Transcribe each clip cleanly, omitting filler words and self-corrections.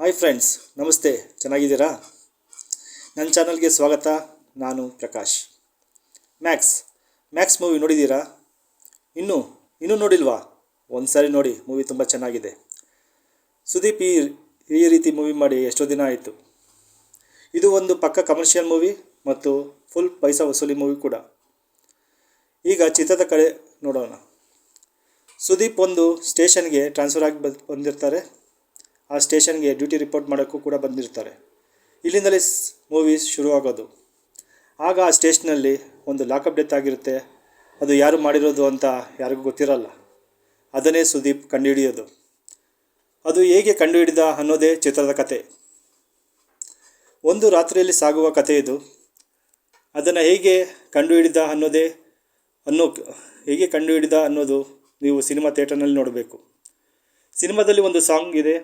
Hi friends, ನಮಸ್ತೆ. ಚೆನ್ನಾಗಿದ್ದೀರಾ? ನನ್ನ ಚಾನಲ್ಗೆ ಸ್ವಾಗತ. ನಾನು ಪ್ರಕಾಶ್. ಮ್ಯಾಕ್ಸ್ ಮೂವಿ ನೋಡಿದ್ದೀರಾ? ಇನ್ನೂ ನೋಡಿಲ್ವಾ? ಒಂದು ಸಾರಿ ನೋಡಿ, ಮೂವಿ ತುಂಬ ಚೆನ್ನಾಗಿದೆ. ಸುದೀಪ್ ಈ ರೀತಿ ಮೂವಿ ಮಾಡಿ ಎಷ್ಟೋ ದಿನ ಆಯಿತು. ಇದು ಒಂದು ಪಕ್ಕ ಕಮರ್ಷಿಯಲ್ ಮೂವಿ ಮತ್ತು ಫುಲ್ ಪೈಸಾ ವಸೂಲಿ ಮೂವಿ ಕೂಡ. ಈಗ ಚಿತ್ರದ ಕಡೆ ನೋಡೋಣ. ಸುದೀಪ್ ಒಂದು ಸ್ಟೇಷನ್ಗೆ ಟ್ರಾನ್ಸ್ಫರ್ ಆಗಿ ಬಂದಿರ್ತಾರೆ. ಆ ಸ್ಟೇಷನ್ಗೆ ಡ್ಯೂಟಿ ರಿಪೋರ್ಟ್ ಮಾಡೋಕ್ಕೂ ಕೂಡ ಬಂದಿರ್ತಾರೆ. ಇಲ್ಲಿಂದಲೇ ಮೂವಿ ಶುರು ಆಗೋದು. ಆಗ ಆ ಸ್ಟೇಷನಲ್ಲಿ ಒಂದು ಲಾಕಪ್ ಡೆತ್ ಆಗಿರುತ್ತೆ. ಅದು ಯಾರು ಮಾಡಿರೋದು ಅಂತ ಯಾರಿಗೂ ಗೊತ್ತಿರಲ್ಲ. ಅದನ್ನೇ ಸುದೀಪ್ ಕಂಡುಹಿಡಿಯೋದು. ಅದು ಹೇಗೆ ಕಂಡುಹಿಡಿದ ಅನ್ನೋದೇ ಚಿತ್ರದ ಕತೆ. ಒಂದು ರಾತ್ರಿಯಲ್ಲಿ ಸಾಗುವ ಕತೆ ಇದು. ಅದನ್ನು ಹೇಗೆ ಕಂಡುಹಿಡಿದ ಅನ್ನೋದು ನೀವು ಸಿನಿಮಾ ಥಿಯೇಟರ್ನಲ್ಲಿ ನೋಡಬೇಕು. ಸಿನಿಮಾದಲ್ಲಿ ಒಂದು ಸಾಂಗ್ ಇದೆ,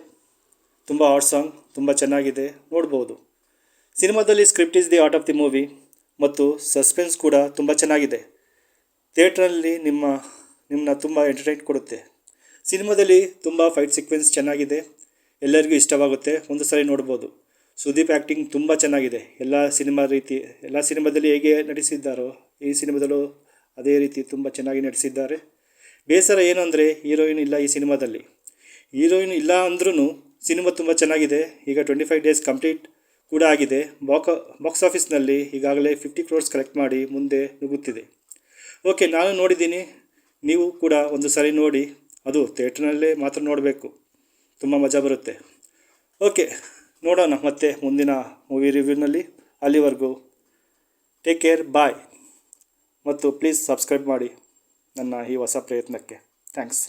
ತುಂಬ ಹಾಟ್ ಸಾಂಗ್, ತುಂಬ ಚೆನ್ನಾಗಿದೆ, ನೋಡ್ಬೋದು. ಸಿನಿಮಾದಲ್ಲಿ script is the art of the movie ಮತ್ತು ಸಸ್ಪೆನ್ಸ್ ಕೂಡ ತುಂಬ ಚೆನ್ನಾಗಿದೆ. ಥಿಯೇಟ್ರಲ್ಲಿ ನಿಮ್ಮನ್ನ ತುಂಬ ಎಂಟರ್ಟೈನ್ ಕೊಡುತ್ತೆ. ಸಿನಿಮಾದಲ್ಲಿ ತುಂಬ ಫೈಟ್ ಸೀಕ್ವೆನ್ಸ್ ಚೆನ್ನಾಗಿದೆ, ಎಲ್ಲರಿಗೂ ಇಷ್ಟವಾಗುತ್ತೆ. ಒಂದು ಸರಿ ನೋಡ್ಬೋದು. ಸುದೀಪ್ ಆ್ಯಕ್ಟಿಂಗ್ ತುಂಬ ಚೆನ್ನಾಗಿದೆ. ಎಲ್ಲ ಸಿನಿಮಾದಲ್ಲಿ ಹೇಗೆ ನಟಿಸಿದ್ದಾರೋ ಈ ಸಿನಿಮಾದಲ್ಲೂ ಅದೇ ರೀತಿ ತುಂಬ ಚೆನ್ನಾಗಿ ನಟಿಸಿದ್ದಾರೆ. ಬೇಸರ ಏನು ಅಂದರೆ ಹೀರೋಯಿನ್ ಇಲ್ಲ ಈ ಸಿನಿಮಾದಲ್ಲಿ. ಹೀರೋಯಿನ್ ಇಲ್ಲ ಅಂದ್ರೂ ಸಿನಿಮಾ ತುಂಬ ಚೆನ್ನಾಗಿದೆ. ಈಗ 25 ಡೇಸ್ ಕಂಪ್ಲೀಟ್ ಕೂಡ ಆಗಿದೆ. ಬಾಕ್ಸ್ ಆಫೀಸ್ನಲ್ಲಿ ಈಗಾಗಲೇ 50 crores ಕಲೆಕ್ಟ್ ಮಾಡಿ ಮುಂದೆ ನುಗ್ಗುತ್ತಿದೆ. ಓಕೆ, ನಾನು ನೋಡಿದ್ದೀನಿ, ನೀವು ಕೂಡ ಒಂದು ಸಾರಿ ನೋಡಿ. ಅದು ಥಿಯೇಟ್ರ್ನಲ್ಲೇ ಮಾತ್ರ ನೋಡಬೇಕು, ತುಂಬ ಮಜಾ ಬರುತ್ತೆ. ಓಕೆ, ನೋಡೋಣ ಮತ್ತೆ ಮುಂದಿನ ಮೂವಿ ರಿವ್ಯೂನಲ್ಲಿ. ಅಲ್ಲಿವರೆಗೂ ಟೇಕ್ ಕೇರ್, ಬಾಯ್. ಮತ್ತು ಪ್ಲೀಸ್ ಸಬ್ಸ್ಕ್ರೈಬ್ ಮಾಡಿ ನನ್ನ ಈ ಹೊಸ ಪ್ರಯತ್ನಕ್ಕೆ. ಥ್ಯಾಂಕ್ಸ್.